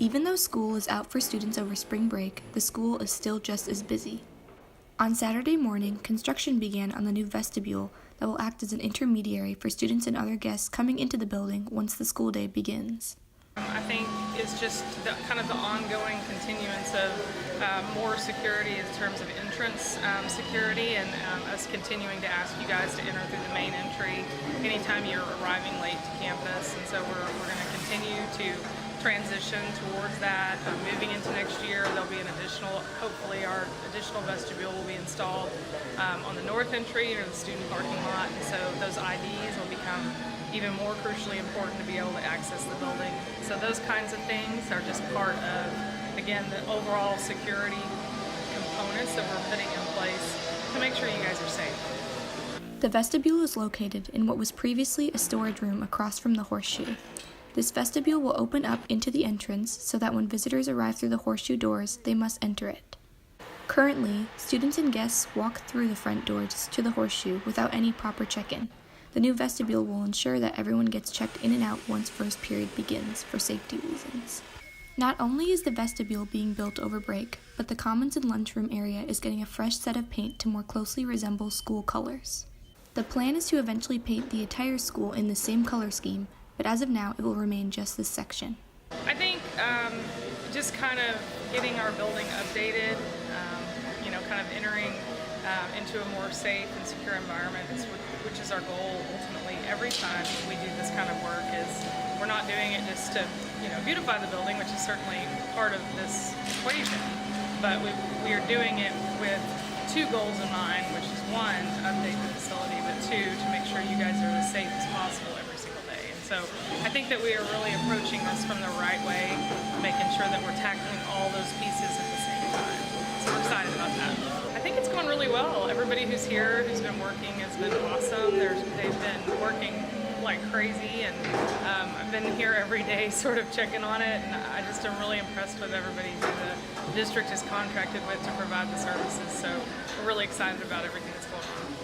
Even though school is out for students over spring break, the school is still just as busy. On Saturday morning, construction began on the new vestibule that will act as an intermediary for students and other guests coming into the building once the school day begins. I think it's just kind of the ongoing continuance of more security in terms of entrance security, and us continuing to ask you guys to enter through the main entry anytime you're arriving late to campus. And so we're going to continue to transition towards that. Moving into next year, there'll be an additional, hopefully our additional vestibule will be installed on the north entry or the student parking lot. And so those IDs will become even more crucially important to be able to access the building. So those kinds of things are just part of, again, the overall security components that we're putting in place to make sure you guys are safe. The vestibule is located in what was previously a storage room across from the horseshoe. This vestibule will open up into the entrance so that when visitors arrive through the horseshoe doors, they must enter it. Currently, students and guests walk through the front doors to the horseshoe without any proper check-in. The new vestibule will ensure that everyone gets checked in and out once first period begins for safety reasons. Not only is the vestibule being built over break, but the commons and lunchroom area is getting a fresh set of paint to more closely resemble school colors. The plan is to eventually paint the entire school in the same color scheme, but as of now, it will remain just this section. I think just kind of getting our building updated, kind of entering into a more safe and secure environment, which is our goal ultimately every time we do this kind of work. Is we're not doing it just to beautify the building, which is certainly part of this equation, but we are doing it with two goals in mind, which is one, to update the facility, but two, to make sure you guys are as safe as possible every single day. And so I think that we are really approaching this from the right way, making sure that we're tackling all those pieces at the same time. So we're excited about that. I think it's going really well. Everybody who's here, who's been working, has been awesome. They've been working like crazy, and I've been here every day sort of checking on it, and I just am really impressed with everybody who the district is contracted with to provide the services. So we're really excited about everything that's going on.